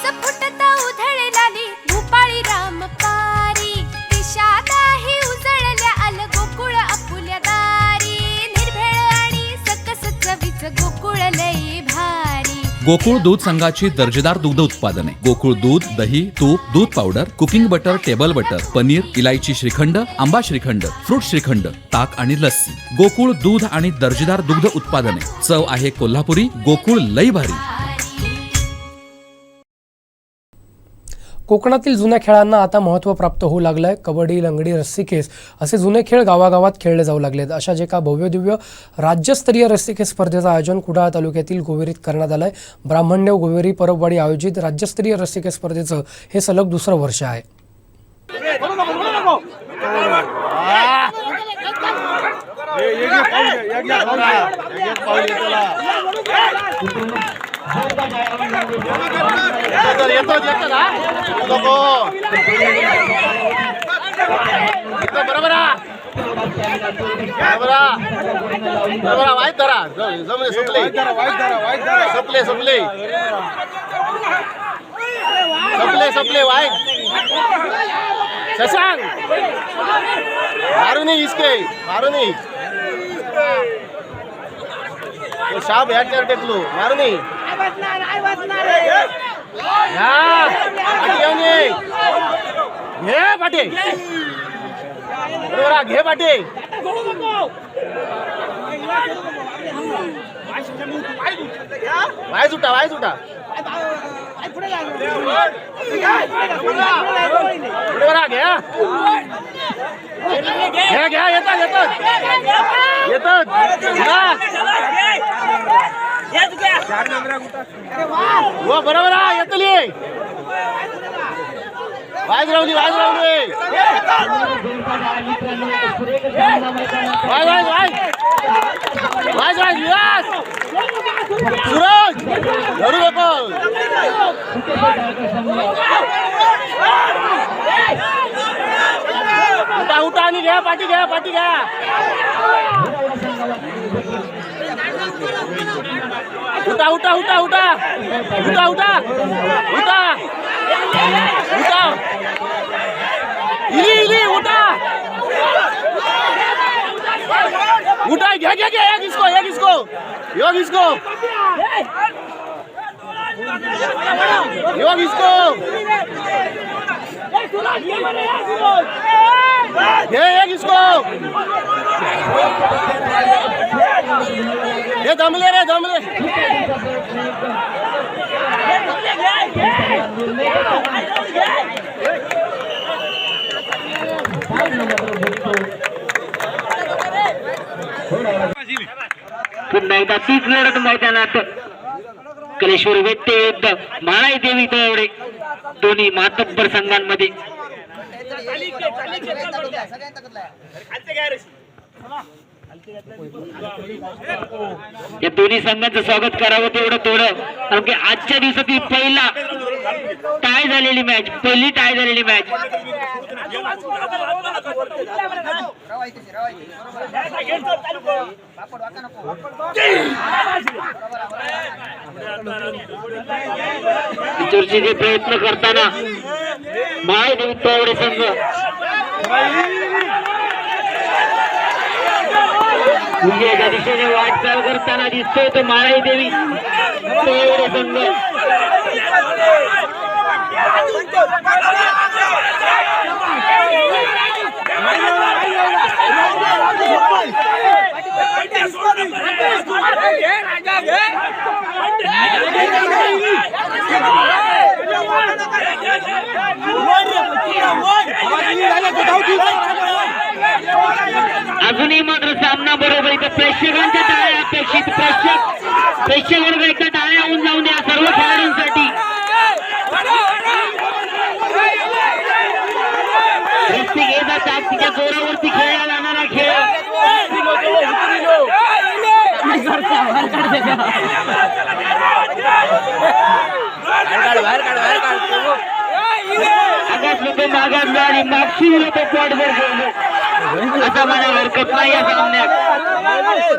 रस फुटता उधळलाली भूपाळी रामपारी दिशादाही उजळल्या आल गोकुळ आपुल्या दारी निर्भेळ आणि सकस चवीच गोकुळ लई भारी गोकुळ दूध संघाची दर्जेदार दुग्ध उत्पादने गोकुळ दूध, दही, तूप, दूध powder, cooking butter, table butter, paneer, इलायची श्रीखंड, आंबा श्रीखंड, फ्रूट श्रीखंड, ताक आणि लस्सी. गोकुळ दूध आणि दर्जेदार दुग्ध उत्पादने. चव आहे कोल्हापुरी. गोकुळ लई भारी. कोकणातील जुन्या खेळांना आता महत्त्व प्राप्त होऊ लागलं आहे. कबड्डी, लंगडी, रस्सीखेच असे जुने खेळ गावागावात खेळले जाऊ लागलेत. अशाच एका भव्यदिव्य राज्यस्तरीय रस्सीखेच स्पर्धेचं आयोजन कुडाळ तालुक्यातील गोवेरीत करण्यात आलं आहे. ब्राह्मण्य गोवेरी परबवाडी आयोजित राज्यस्तरीय रस्सीखेच स्पर्धेचं हे सलग दुसरं वर्ष आहे. शशांक मारू नहीं इसके मारू नहीं तो शाब यार कर टेकलो मारू नहीं घे पाटे बरोबर घे पाटे वाय सुटा बरोबर घ्या घ्या येतात हो बरोबर येतली वाज रावली सूरज धरू नको उठा आणि घ्या पाठी घ्या इली उठा घ्या एक इसको ये दमले पुन्हा एकदा तीच लढत मैदानात कलेश्वर व्यक्ती विरुद्ध माळाई देवी तळवडे दोन्ही मातब्बर संघांमध्ये या दोन्ही संघांचं स्वागत करावं तेवढं थोडं कारण की आजच्या दिवसातील पहिली टाय झालेली मॅच चर्चेचे प्रयत्न करताना माळाई देवी तळवडे संघ विजयाच्या दिशेने वाटचाल करताना दिसतोय तो माळाई देवी तळवडे संघ अजूनही मात्र सामना बरोबर इथं प्रेक्षकांच्या टाळ्या अपेक्षित प्रेक्षक वर्ग एकदा टाळ्या होऊन जाऊन द्या सर्व खेळाडूंसाठी रस्सी घेता ताकदीच्या जोरावरती खेळला जाणारा खेळ मागासला आणि मागशी लोक पॉटवर आता मला हरकत नाही या सामन्यात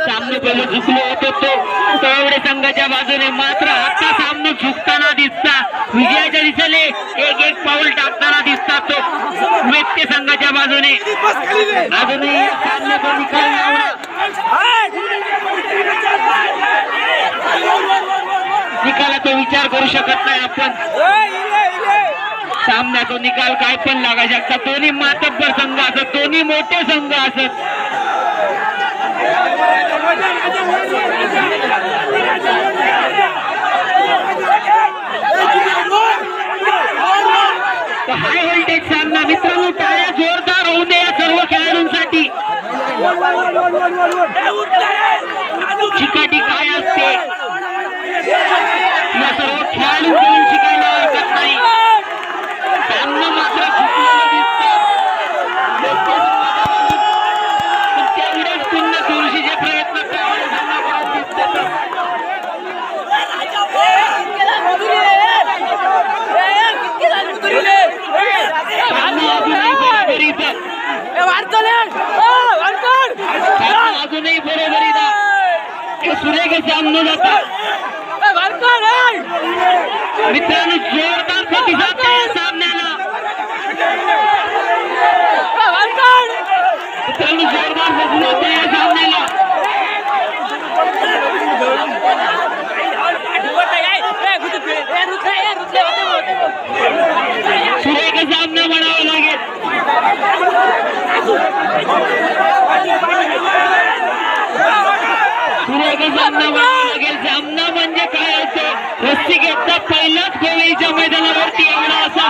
सामने पहिले झुकलो होतो तो तळवडे संघाच्या बाजूने मात्र आता सामना झुकताना दिसता विजयाच्या दिसेल एक पाऊल टाकताना दिसतात तो व्यक्ती संघाच्या बाजूने अजूनही सामन्याचा निकाल लावला निकालाचा विचार करू शकत नाही आपण सामन्याचा निकाल काय पण लागा शकतात दोन्ही मातब्बर संघ असत दोन्ही मोठे संघ असत हाय व्होल्टेज सामना मित्रांनो टाळ्या जोरदार होऊ दे या सर्व खेळाडूंसाठी चिकाटी काय असते या सर्व खेळाडूंकडून शिकायला हरकत नाही सामना मात्र जिंकलेला दिसतो पण तेवढेच पुन्हा चुरशीचे प्रयत्न करायला दिसतात अजूनही बरोबरीला सुरेख सामना जातात मित्रांनो जोरदार प्रतिसाद द्या या सामन्याला मित्रांनो जोरदार प्रतिसाद द्या या सामन्याला सुरेख सामना म्हणावा लागेल सुरेख सामना म्हणावा लागेल सामना म्हणजे काय असतो रस्सी घेतला पहिलाच गोळीच्या मैदानावरती एवढा असा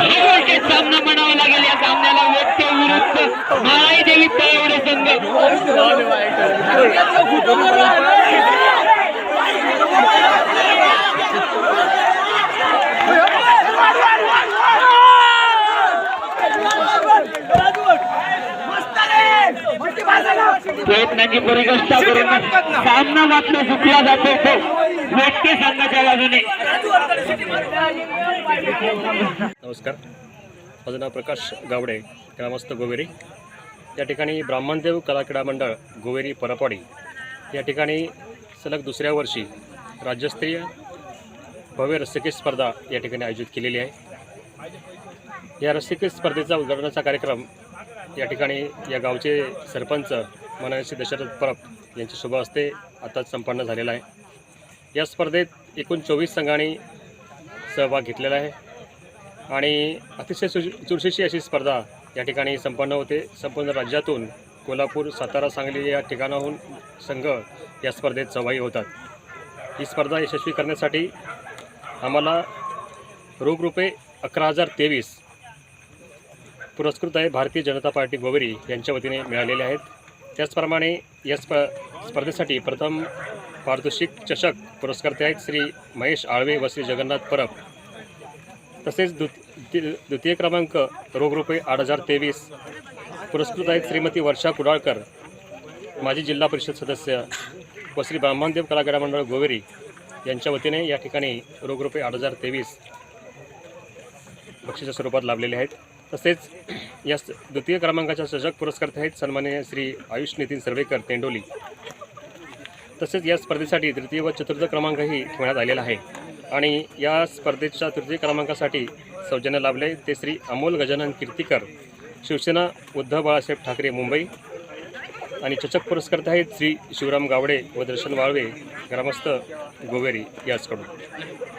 हे सामना म्हणावा लागेल या सामन्याला व्यक्ती विरुद्ध माळाई देवी एवढे संघ प्रयत्नांची परिगष्टा करून सामना मात्र चुकला जातो तो व्यक्ती संघाच्या बाजूने नमस्कार, माझं नाव प्रकाश गावडे, ग्रामस्थ गोवेरी. या ठिकाणी ब्राह्मणदेव कला क्रीडा मंडळ गोवेरी परपवाडी या ठिकाणी सलग दुसऱ्या वर्षी राज्यस्तरीय भव्य रस्सीखेच स्पर्धा या ठिकाणी आयोजित केलेली आहे. या रस्सीखेच स्पर्धेचा उद्घाटनाचा कार्यक्रम या ठिकाणी या गावचे सरपंच माननीय श्री दशरथ परब यांच्या शुभ हस्ते आताच संपन्न झालेला आहे. या स्पर्धेत एकूण 24 संघांनी सहभाग घेतलेला आहे आणि अतिशय चुरशीची अशी स्पर्धा या ठिकाणी संपन्न होते. संपूर्ण राज्यातून कोल्हापूर, सातारा, सांगली या ठिकाणाहून संघ या स्पर्धेत सहभागी होतात. ही स्पर्धा यशस्वी करण्यासाठी आम्हाला रोख रुपये 11,023 पुरस्कृत आहे भारतीय जनता पार्टी गोवेरी यांच्या वतीने मिळालेले आहेत. त्याचप्रमाणे या स्पर्धेसाठी प्रथम पारितोषिक चषक पुरस्कर्ते आहेत श्री महेश आळवे व श्री जगन्नाथ परब. तसेच द्वितीय क्रमांक रोख रुपये 8,023 पुरस्कृत आहेत श्रीमती वर्षा कुडाळकर, माजी जिल्हा परिषद सदस्य व श्री ब्राह्मणदेव कला क्रीडा मंडळ गोवेरी यांच्या वतीने या ठिकाणी रोख रुपये 8,023 बक्षीच्या स्वरूपात लाभलेले आहेत. तसेच या द्वितीय क्रमांकाच्या चषक पुरस्कर्ते आहेत सन्माननीय श्री आयुष नितीन सर्वेकर तेंडोली. तसेच या स्पर्धेसाठी तृतीय व चतुर्थ क्रमांकही ठेवण्यात आलेला आहे आणि या स्पर्धेच्या तृतीय क्रमांकासाठी सौजन्य लाभले ते श्री अमोल गजानन कीर्तीकर, शिवसेना उद्धव बाळासाहेब ठाकरे मुंबई. आणि चषक पुरस्कर्ते आहेत श्री शिवराम गावडे व दर्शन वाळवे, ग्रामस्थ गोवेरी याचकडून.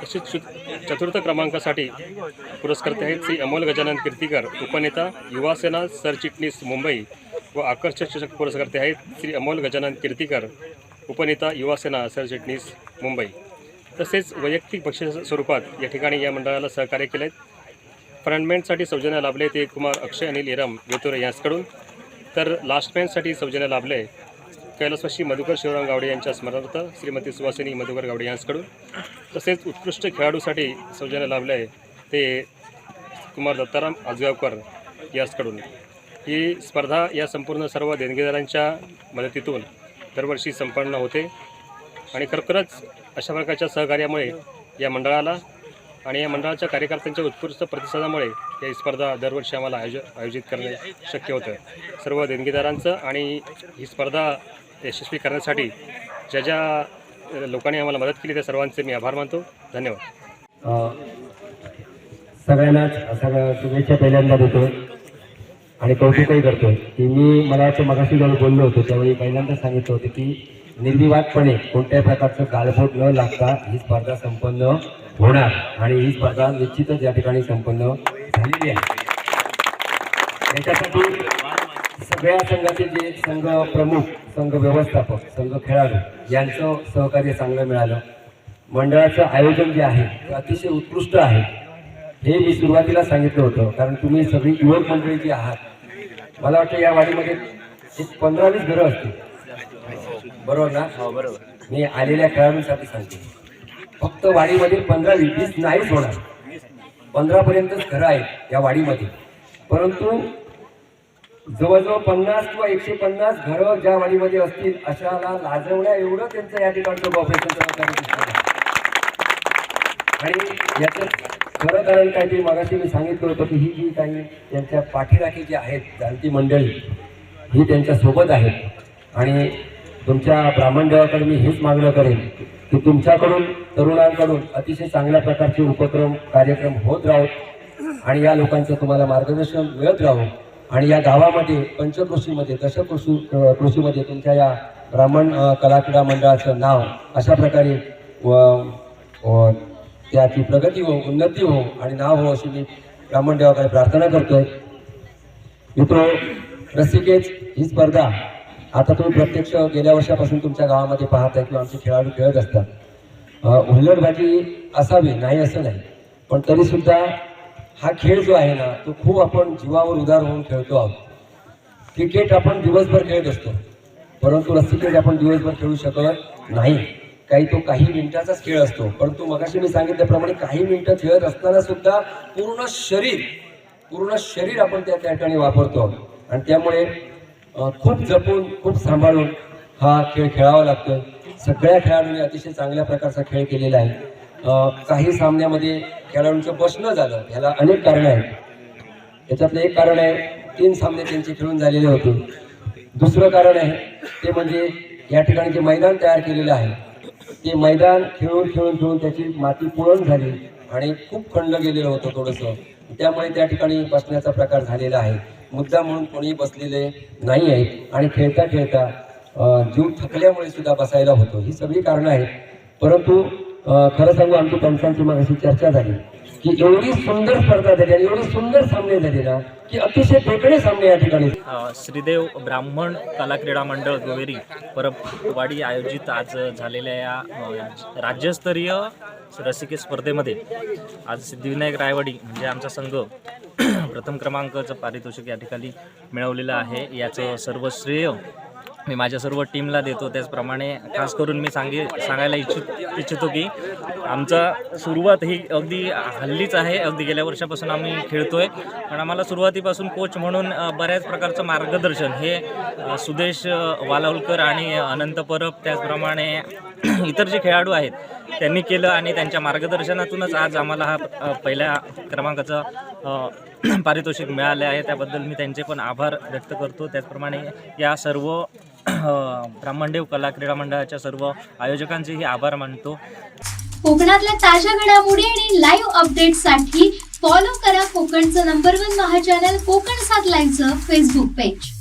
तसेच चतुर्थ क्रमांकासाठी पुरस्कर्ते आहेत श्री अमोल गजानन कीर्तीकर, उपनेता युवासेना सरचिटणीस मुंबई व आकर्षक चषक पुरस्कर्ते आहेत श्री अमोल गजानन कीर्तीकर, उपनेता युवासेना सरचिटणीस मुंबई. तसेच वैयक्तिक बक्षीस स्वरूपात या ठिकाणी या मंडळाला सहकार्य केले आहेत. फ्रंटमॅनसाठी सौजन्य लाभले ते कुमार अक्षय अनिल इरम वेतुरे यांच्याकडून. तर लास्टमॅनसाठी सौजन्य लाभले कैलासवासी मधुकर शिवराम गावडे यांच्या स्मरणार्थ श्रीमती सुवासिनी मधुकर गावडे यांच्याकडून. तसेच उत्कृष्ट खेळाडूसाठी सौजन्य लाभले ते कुमार दत्ताराम आजगावकर याचकडून. ही स्पर्धा या संपूर्ण सर्व देणगीदारांच्या मदतीतून दरवर्षी संपन्न होते आणि खरोखरच अशा प्रकारच्या सहकार्यामुळे या मंडळाला आणि या मंडळाच्या कार्यकर्त्यांच्या उत्कृष्ट प्रतिसादामुळे ही स्पर्धा दरवर्षी आम्हाला आयोजित करणे शक्य होतं. सर्व देणगीदारांचं आणि ही स्पर्धा यशस्वी करण्यासाठी ज्या ज्या लोकांनी आम्हाला मदत केली त्या सर्वांचे मी आभार मानतो. धन्यवाद. सगळ्यांनाच शुभेच्छा पहिल्यांदा देतो आणि कौतुकही करतो की मला वाटतं मगाशी जेव्हा बोललो होतो त्यावेळी पहिल्यांदा सांगितलं होतं की निर्विवादपणे कोणत्याही प्रकारचं गालबोट न लागता ही स्पर्धा संपन्न होणार आणि ही स्पर्धा निश्चितच या ठिकाणी संपन्न झालेली आहे. याच्यासाठी सगळ्या संघाचे जे संघ प्रमुख, संघ व्यवस्थापक, संघ खेळाडू यांचं सहकार्य चांगलं मिळालं. मंडळाचं आयोजन जे आहे ते अतिशय उत्कृष्ट आहे हे मी सुरुवातीला सांगितलं होतं, कारण तुम्ही सगळी युवक मंडळी जी आहात, मला वाटतं या वाडीमध्ये एक 15-20 घरं असतील, बरोबर ना? हो बरोबर. मी आलेल्या खेळाडूंसाठी सांगते, फक्त वाडीमध्ये 15-20 नाहीच होणार, 15पर्यंतच घरं आहेत या वाडीमध्ये. परंतु जवळजवळ 50 किंवा 150 घरं ज्या वाडीमध्ये असतील अशाला लाजवण्या एवढं त्यांचं या ठिकाणचं ऑपरेशन दिसतं. आणि याचं खरं कारण काय ते मगाशी मी सांगितलं होतं की ही जी काही त्यांच्या पाठीराखी जी आहेत जाणती मंडळी ही त्यांच्या सोबत आहेत. आणि तुमच्या ब्राह्मण देवाकडे मी हेच मागणं करेन की तुमच्याकडून, तरुणांकडून अतिशय चांगल्या प्रकारचे उपक्रम, कार्यक्रम होत राहत आणि या लोकांचं तुम्हाला मार्गदर्शन मिळत राहू आणि या गावामध्ये पंचकृषीमध्ये, कृषीमध्ये तुमच्या या ब्राह्मण कला क्रीडा मंडळाचं नाव अशा प्रकारे त्याची प्रगती हो, उन्नती हो आणि नाव हो अशी मी ब्राह्मण देवाकडे प्रार्थना करतोय. मित्रो, रस्सिकेच ही स्पर्धा आता तुम्ही प्रत्यक्ष गेल्या वर्षापासून तुमच्या गावामध्ये पाहताय किंवा आमचे खेळाडू खेळत असतात. हुल्लडबाजी असावी नाही असं नाही, पण तरीसुद्धा हा खेळ जो आहे ना तो खूप आपण जीवावर उदार होऊन खेळतो आहोत. क्रिकेट आपण दिवसभर खेळत असतो, परंतु रस्सिकेच आपण दिवसभर खेळू शकत नाही. काही मिनिटाचाच खेळ असतो, परंतु मगाशी मी सांगितल्याप्रमाणे काही मिनिटं खेळत असताना सुद्धा पूर्ण शरीर आपण त्या ठिकाणी वापरतो आणि त्यामुळे खूप जपून, खूप सांभाळून हा खेळ खेळावा लागतो. सगळ्या खेळाडूंनी अतिशय चांगल्या प्रकारचा खेळ केलेला आहे. काही सामन्यामध्ये खेळाडूंचं बसणं झालं, ह्याला अनेक कारणं आहेत. त्याच्यातलं एक कारण आहे 3 सामने त्यांचे खेळून झालेले होते. दुसरं कारण आहे ते म्हणजे या ठिकाणी जे मैदान तयार केलेलं आहे ते मैदान खेळून त्याची माती पुळण झाली आणि खूप खणलं गेलेलं होतं थोडंसं, त्यामुळे त्या ठिकाणी बसण्याचा प्रकार झालेला आहे. मुद्दा म्हणून कोणी बसलेले नाही आहेत आणि खेळता जीव थकल्यामुळे सुद्धा बसायला होतो. ही सगळी कारणं आहेत. परंतु खरं सांगू, आमची पंचांची मग अशी चर्चा झाली की एवढी सुंदर स्पर्धा झाली आणि एवढे सुंदर सामने झाले ना की अतिशय वेगळे सामने या ठिकाणी. श्रीदेव ब्राह्मण कला क्रीडा मंडळ गोवेरी परबवाडी आयोजित आज झालेल्या या राज्यस्तरीय रस्सिकेच स्पर्धेमध्ये आज सिद्धिविनायक रायवाडी म्हणजे आमचा संघ प्रथम क्रमांकाचं पारितोषिक या ठिकाणी मिळवलेलं आहे. याचं सर्व श्रेय मी माझ्या सर्व टीमला देतो. त्याचप्रमाणे खास करून मी सांगायला इच्छितो की आमचा सुरुवात ही अगदी हल्लीच आहे. अगदी गेल्या वर्षापासून आम्ही खेळतोय, पण आम्हाला सुरुवातीपासून कोच म्हणून बऱ्याच प्रकारचं मार्गदर्शन हे सुदेश वालावलकर आणि अनंत परब त्याचप्रमाणे इतर जे खेळाडू आहेत त्यांनी केलं आणि त्यांच्या मार्गदर्शनातूनच आज आम्हाला हा पहिल्या क्रमांकाचं पारितोषिक मिळाले आहे. त्याबद्दल मी त्यांचे पण आभार व्यक्त करतो. त्याचप्रमाणे या सर्व ब्राह्मणदेव कला क्रीडा मंडळाच्या सर्व आयोजकांचेही आभार मानतो. कोकणातल्या ताज्या घडामोडी आणि लाईव्ह अपडेट्ससाठी फॉलो करा कोकणचं नंबर 1 महा चॅनल कोकण 7 लाईव्हचं फेसबुक पेज.